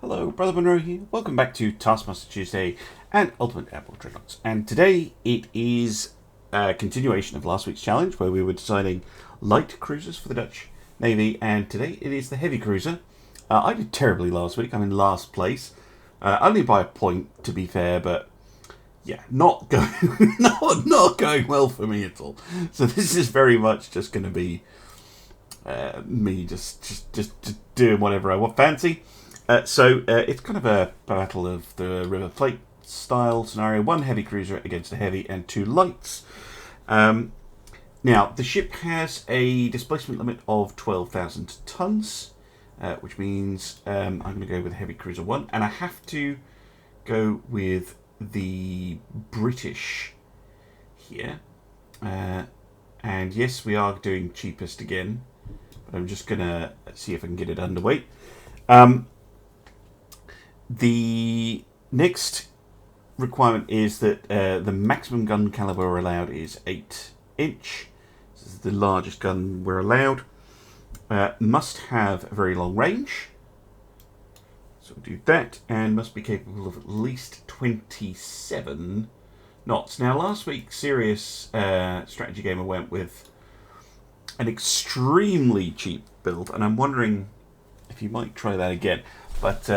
Hello, Brother Monroe here. Welcome back to Taskmaster Tuesday and Ultimate Admiral Dreadnoughts. And today it is a continuation of last week's challenge where we were deciding light cruisers for the Dutch Navy, and today it is the heavy cruiser. I did terribly last week. I'm in last place, only by a point to be fair, but yeah, not going not going well for me at all. So this is very much just going to be me just doing whatever I fancy. So it's kind of a battle of the River Plate style scenario. One heavy cruiser against a heavy and two lights. Now, the ship has a displacement limit of 12,000 tons, which means I'm going to go with heavy cruiser 1. And I have to go with the British here. And yes, we are doing cheapest again. But I'm just going to see if I can get it underweight. The next requirement is that the maximum gun caliber allowed is 8-inch. This is the largest gun we're allowed. Must have a very long range. So we'll do that. And must be capable of at least 27 knots. Now, last week, Serious Strategy Gamer went with an extremely cheap build. And I'm wondering if you might try that again. But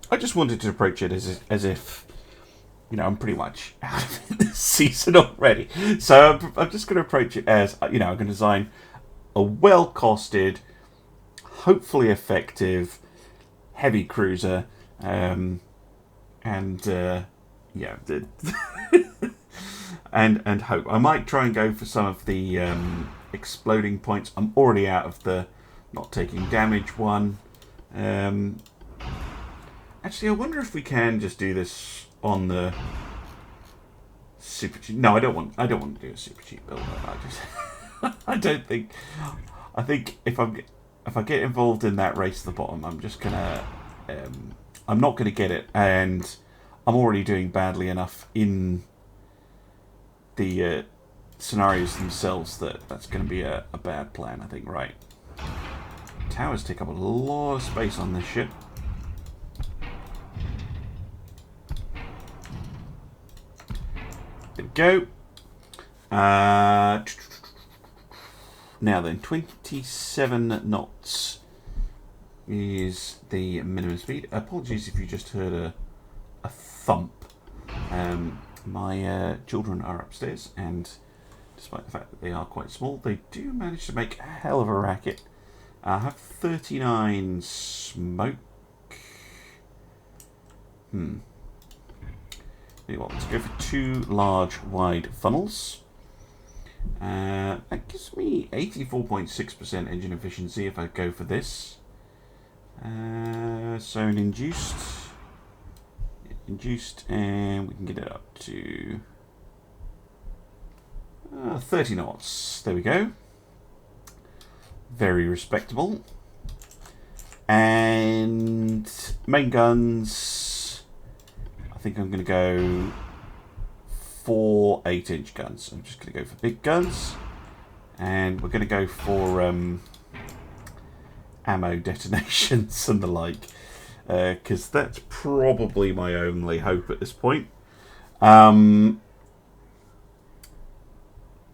I just wanted to approach it as if, you know, I'm pretty much out of it this season already. So I'm just going to approach it as, you know, I'm going to design a well-costed, hopefully effective, heavy cruiser. Yeah, and hope. I might try and go for some of the exploding points. I'm already out of the not taking damage one. Actually, I wonder if we can just do this on the super cheap. No, I don't want to do a super cheap build. I don't think. I think if I get involved in that race to the bottom, I'm just gonna. I'm not gonna get it, and I'm already doing badly enough in the scenarios themselves that's going to be a bad plan. I think. Right. Towers take up a lot of space on this ship. There we go. Now then, 27 knots is the minimum speed. Apologies if you just heard a thump. My children are upstairs, and despite the fact that they are quite small, they do manage to make a hell of a racket. I have 39 smoke. Let's go for 2 large wide funnels. That gives me 84.6% engine efficiency if I go for this. So an induced, and we can get it up to 30 knots. There we go. Very respectable. And main guns, I think I'm going to go 4 8-inch guns. I'm just going to go for big guns. And we're going to go for ammo detonations and the like. Because that's probably my only hope at this point. Now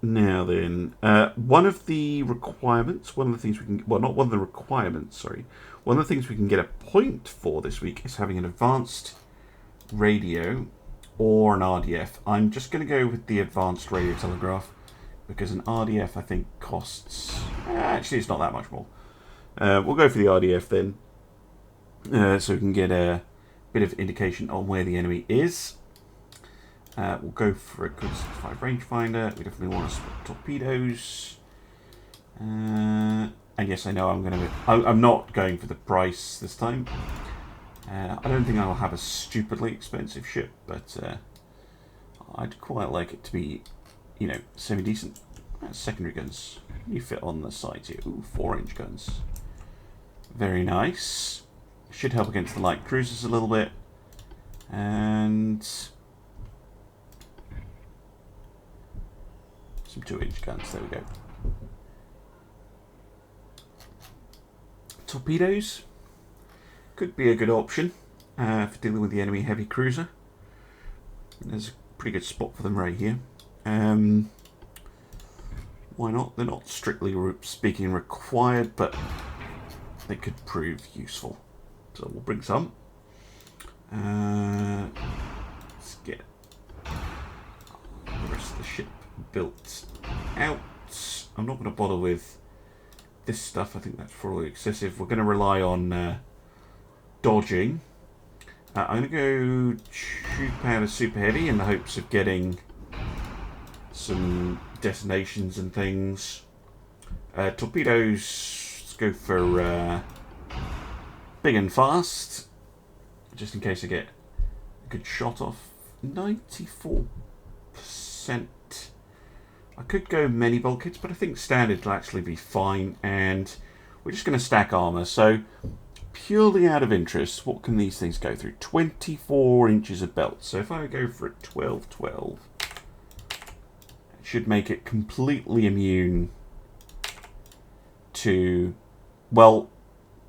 then, one of the requirements, one of the things we can, well, not one of the requirements, sorry. One of the things we can get a point for this week is having an advanced radio or an RDF. I'm just going to go with the advanced radio telegraph because an RDF, I think, costs, actually, it's not that much more. We'll go for the RDF then, so we can get a bit of indication on where the enemy is. We'll go for a good 65 rangefinder. We definitely want to spot torpedoes. And yes, I know I'm not going for the price this time. I don't think I'll have a stupidly expensive ship, but I'd quite like it to be, you know, semi-decent. Secondary guns. You fit on the sides here. Ooh, 4-inch guns. Very nice. Should help against the light cruisers a little bit. And some 2-inch guns. There we go. Torpedoes could be a good option. for dealing with the enemy heavy cruiser. There's a pretty good spot for them right here. Why not? They're not strictly speaking required, but they could prove useful. So we'll bring some. Let's get the rest of the ship built out. I'm not going to bother with this stuff. I think that's probably excessive. We're going to rely on dodging. I'm going to go troop out a super heavy in the hopes of getting some detonations and things. Torpedoes, let's go for big and fast, just in case I get a good shot off. 94%. I could go many bulkheads, but I think standard will actually be fine, and we're just going to stack armour. So, purely out of interest, what can these things go through? 24 inches of belt. So if I go for a 12-12, it should make it completely immune to, well,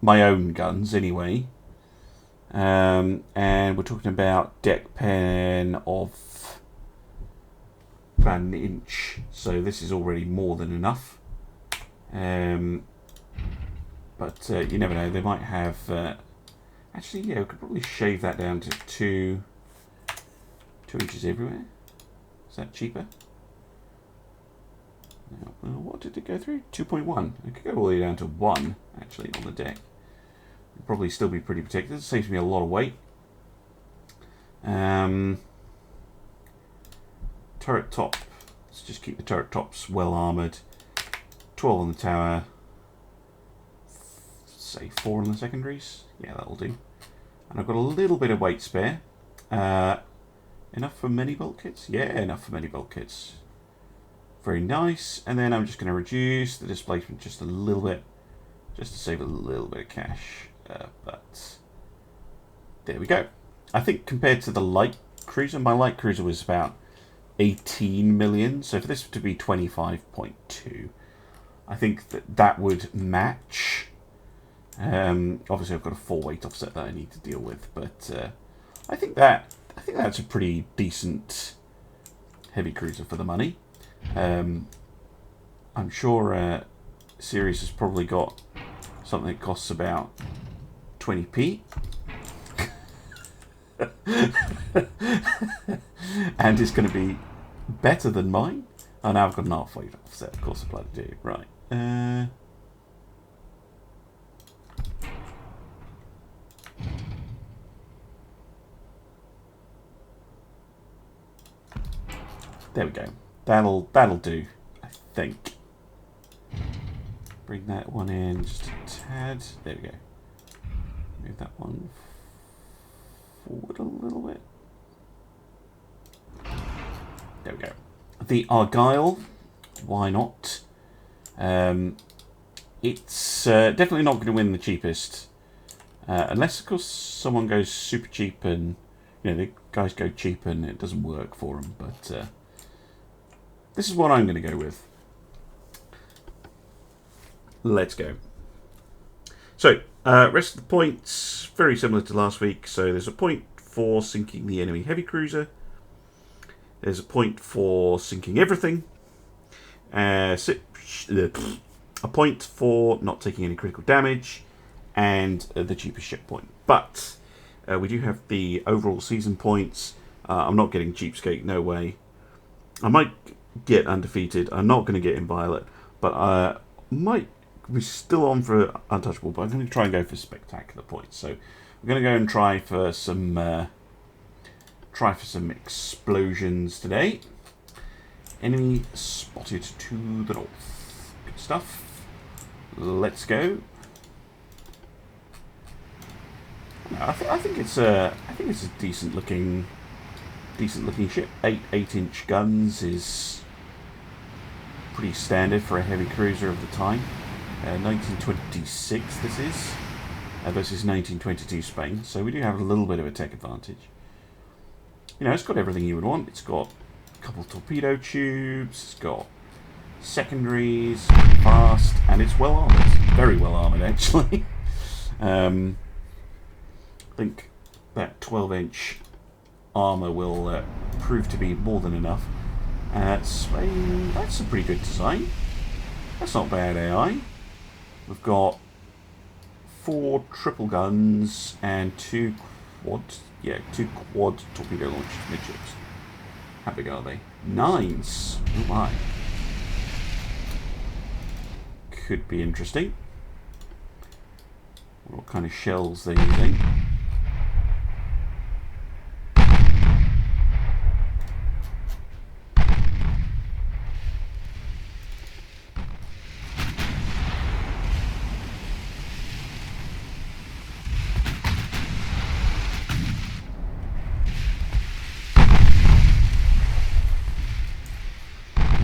my own guns anyway. And we're talking about deck pen of about an inch, so this is already more than enough. But you never know, they might have... actually, yeah, we could probably shave that down to 2 inches everywhere. Is that cheaper? No, what did it go through? 2.1. It could go all the way down to 1, actually, on the deck. It'd probably still be pretty protected. It saves me a lot of weight. Turret top. Let's just keep the turret tops well armoured. 12 on the tower. Say 4 on the secondaries. Yeah, that'll do. And I've got a little bit of weight spare. Enough for many bulkheads? Yeah, enough for many bulkheads. Very nice. And then I'm just going to reduce the displacement just a little bit, just to save a little bit of cash. But there we go. I think compared to the light cruiser, my light cruiser was about 18 million. So for this to be 25.2, I think that would match. Obviously, I've got a 4 weight offset that I need to deal with, but I think that's a pretty decent heavy cruiser for the money. I'm sure Series has probably got something that costs about 20p, and it's going to be better than mine. Oh, now I've got an half weight offset. Of course, I bloody do. Right. There we go. That'll do, I think. Bring that one in just a tad. There we go. Move that one forward a little bit. There we go. The Argyle, why not? It's definitely not going to win the cheapest. Unless, of course, someone goes super cheap and, the guys go cheap and it doesn't work for them. But this is what I'm going to go with. Let's go. So, rest of the points, very similar to last week. So there's a point for sinking the enemy heavy cruiser. There's a point for sinking everything. A point for not taking any critical damage. And the cheapest ship point. But we do have the overall season points. I'm not getting cheapskate, no way. I might get undefeated. I'm not going to get inviolate. But I might... We're still on for untouchable, but I'm going to try and go for spectacular points. So we're going to go and try for some explosions today. Enemy spotted to the north. Good stuff. Let's go. I think it's a decent looking ship. 8-inch guns is pretty standard for a heavy cruiser of the time. 1926 this is, versus 1922 Spain, so we do have a little bit of a tech advantage. It's got everything you would want. It's got a couple torpedo tubes, it's got secondaries, fast, and it's well armoured. Very well armoured, actually. I think that 12-inch armour will prove to be more than enough. And that's a pretty good design. That's not bad AI. We've got 4 triple guns and 2 quad torpedo launchers midships. How big are they? 9s. Oh my. Could be interesting. What kind of shells they're using.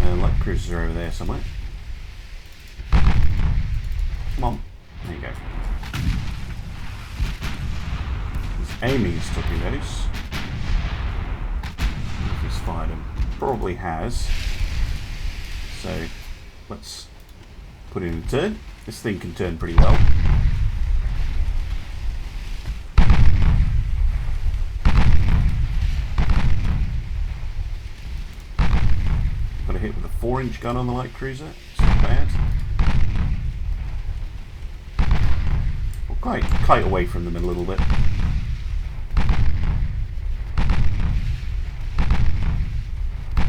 Light cruisers are over there somewhere. Come on. There you go. He's aiming his torpedoes. If he's fired them. Probably has. So let's put in a turn. This thing can turn pretty well. Got a hit with a 4-inch gun on the light cruiser. It's not bad. We'll kite away from them a little bit.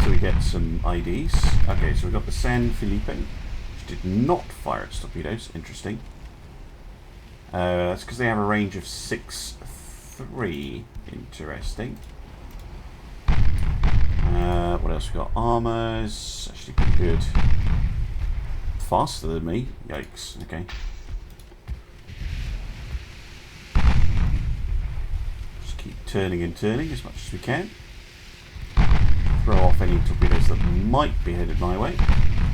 So we get some IDs. Okay, so we've got the San Felipe, which did not fire its torpedoes. Interesting. That's because they have a range of 6.3. Interesting. What else we got? Armours. Actually pretty good. Faster than me. Yikes. Okay. Just keep turning and turning as much as we can. Throw off any torpedoes that might be headed my way.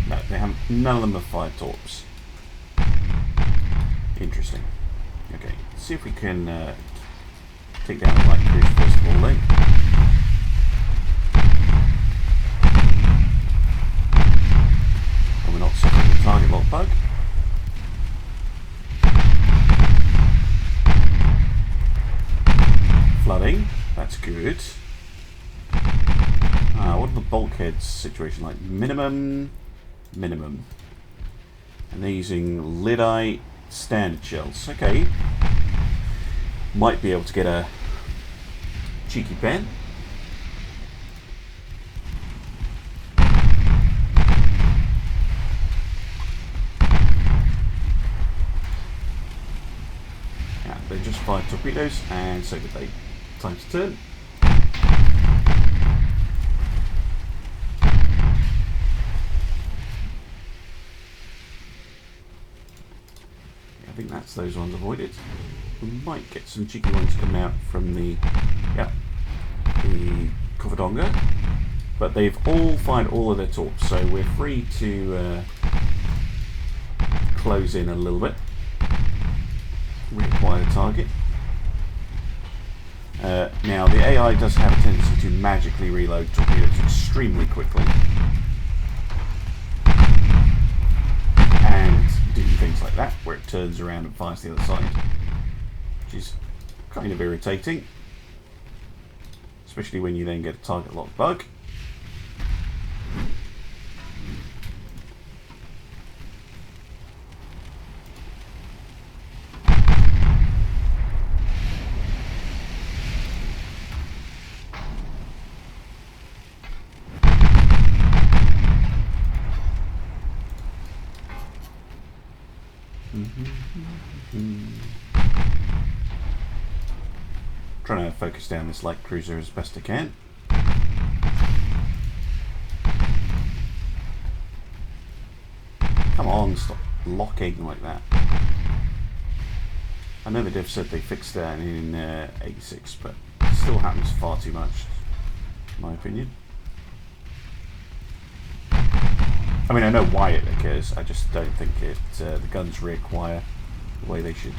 No, they haven't. None of them have fired torps. Interesting. Okay. Let's see if we can take down the light cruise first of all then. We're not suffering the target lock bug. Flooding, that's good. What are the bulkheads situation like? Minimum. And they're using lyddite standard shells. Okay. Might be able to get a cheeky pen. They just fired torpedoes, and so did they. Time to turn. I think that's those ones avoided. We might get some cheeky ones coming out from the Covadonga, but they've all fired all of their torps, so we're free to close in a little bit. Reacquire the target. Now the AI does have a tendency to magically reload torpedoes extremely quickly and do things like that where it turns around and fires the other side, which is kind of irritating, especially when you then get a target lock bug. Trying to focus down this light cruiser as best I can. Come on, stop locking like that. I know the dev said they fixed that in 86, but it still happens far too much, in my opinion. I mean, I know why it occurs, I just don't think the guns reacquire the way they should.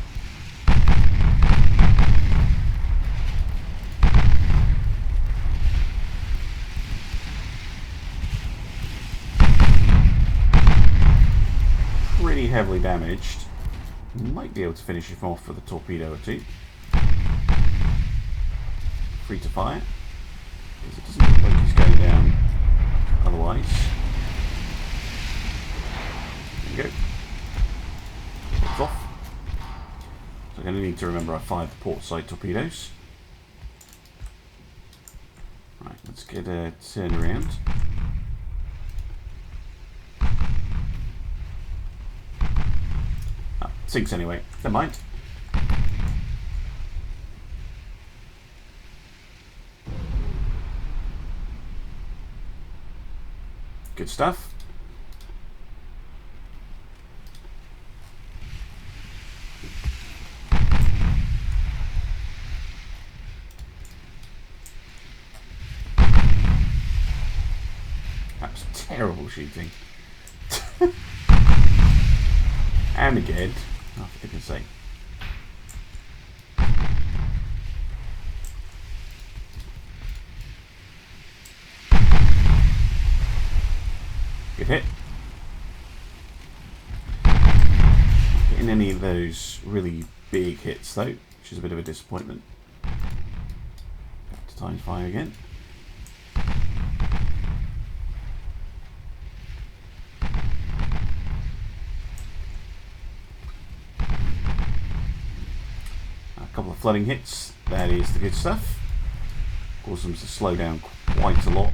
Pretty heavily damaged. Might be able to finish him off with a torpedo or two. free to fire. Because it doesn't look like he's going down otherwise. There you go. It's off. So I'm going to need to remember I fired the port side torpedoes. Right, let's get a turn around. Oh, sinks anyway, never mind. Good stuff. That was terrible shooting. And again, oh, for goodness sake. Good hit. Not getting any of those really big hits though, which is a bit of a disappointment. Back to times 5 again. A couple of flooding hits, that is the good stuff. Causes them to slow down quite a lot.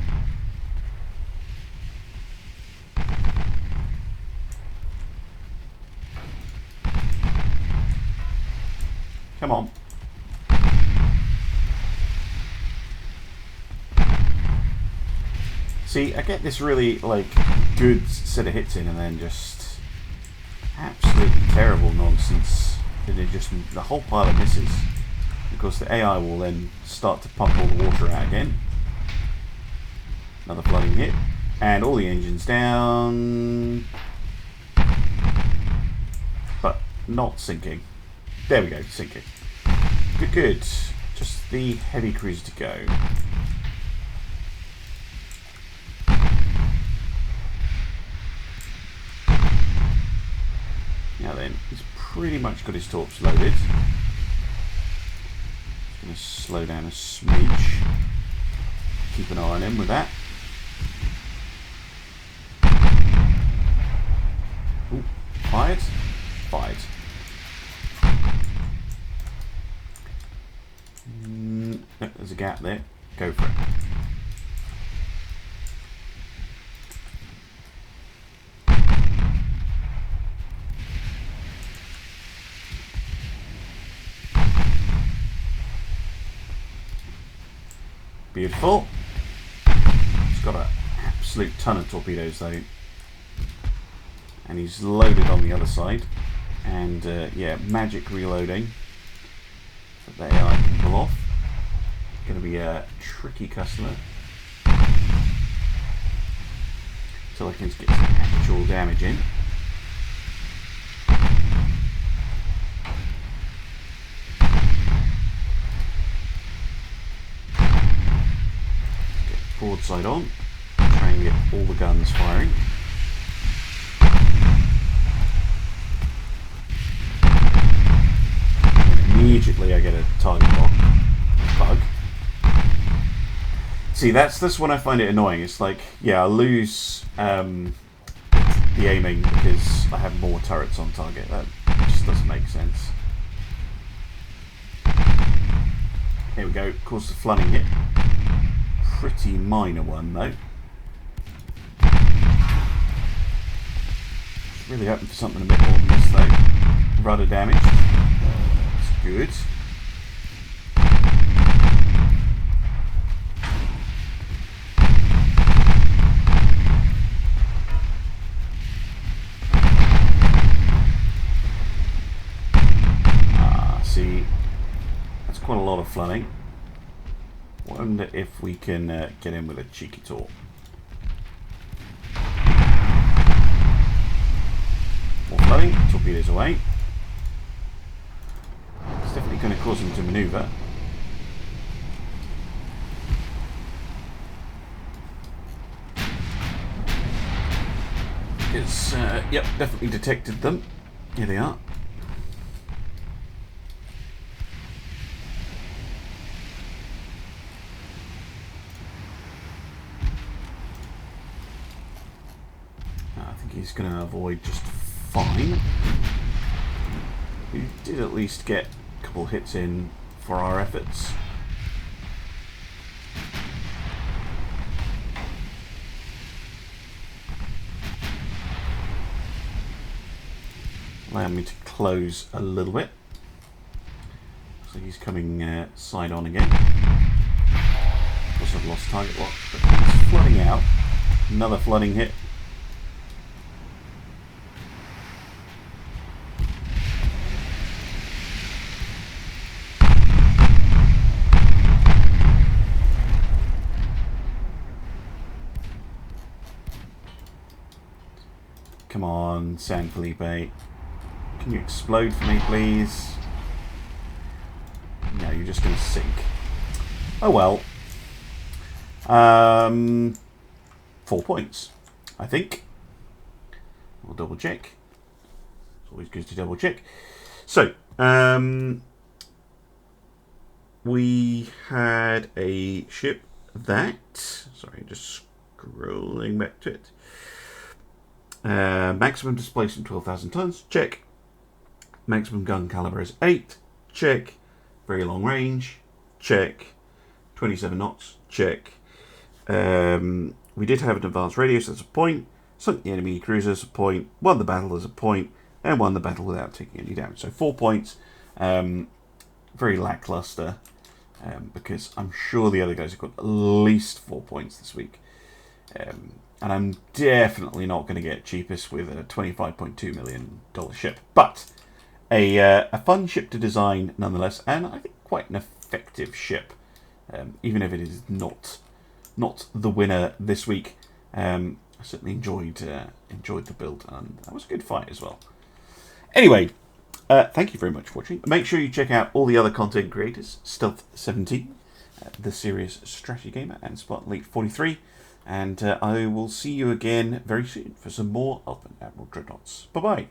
Come on. See, I get this really like good set of hits in and then just absolutely terrible nonsense. And it just the whole pile of misses. Of course the AI will then start to pump all the water out again. Another flooding hit. And all the engines down. But not sinking. There we go, sinking. Good, good. Just the heavy cruiser to go. Now then, he's pretty much got his torps loaded. Just going to slow down a smidge. Keep an eye on him with that. Ooh, fired. Fired. There's a gap there. Go for it. Beautiful. He's got an absolute ton of torpedoes though. And he's loaded on the other side. And yeah, magic reloading that the AI can pull off. Going to be a tricky customer. So I can get some actual damage in. Get broadside on. Try and get all the guns firing. And immediately I get a target lock bug. See, that's when I find it annoying. It's like, yeah, I lose the aiming because I have more turrets on target. That just doesn't make sense. Here we go. Of course, the flooding hit. Pretty minor one, though. Really hoping for something a bit more than this, though. Rudder damage. That's good. Quite a lot of flooding. Wonder if we can get in with a cheeky torp. More flooding, torpedoes away. It's definitely going to cause them to manoeuvre. It's yep, definitely detected them. Here they are. is going to avoid just fine. We did at least get a couple hits in for our efforts. Allow me to close a little bit. So he's coming side on again. Also, I've lost target lock, but he's flooding out. Another flooding hit. Come on, San Felipe. Can you explode for me, please? No, you're just going to sink. Oh well. 4 points, I think. We'll double check. It's always good to double check. So, we had a ship that... Sorry, just scrolling back to it. Maximum displacement 12,000 tons, check. Maximum gun caliber is 8, check. Very long range, check. 27 knots, check. We did have an advanced radius, that's a point. Sunk the enemy cruisers, a point. Won the battle as a point. And won the battle without taking any damage. So 4 points. Very lackluster. Because I'm sure the other guys have got at least 4 points this week. And I'm definitely not going to get cheapest with a $25.2 million ship. But a fun ship to design nonetheless, and I think quite an effective ship, even if it is not the winner this week. I certainly enjoyed the build, and that was a good fight as well. Anyway, thank you very much for watching. Make sure you check out all the other content creators, Stealth17, The Serious Strategy Gamer, and Spartan Elite 43. And I will see you again very soon for some more Ultimate Admiral Dreadnoughts. Bye-bye.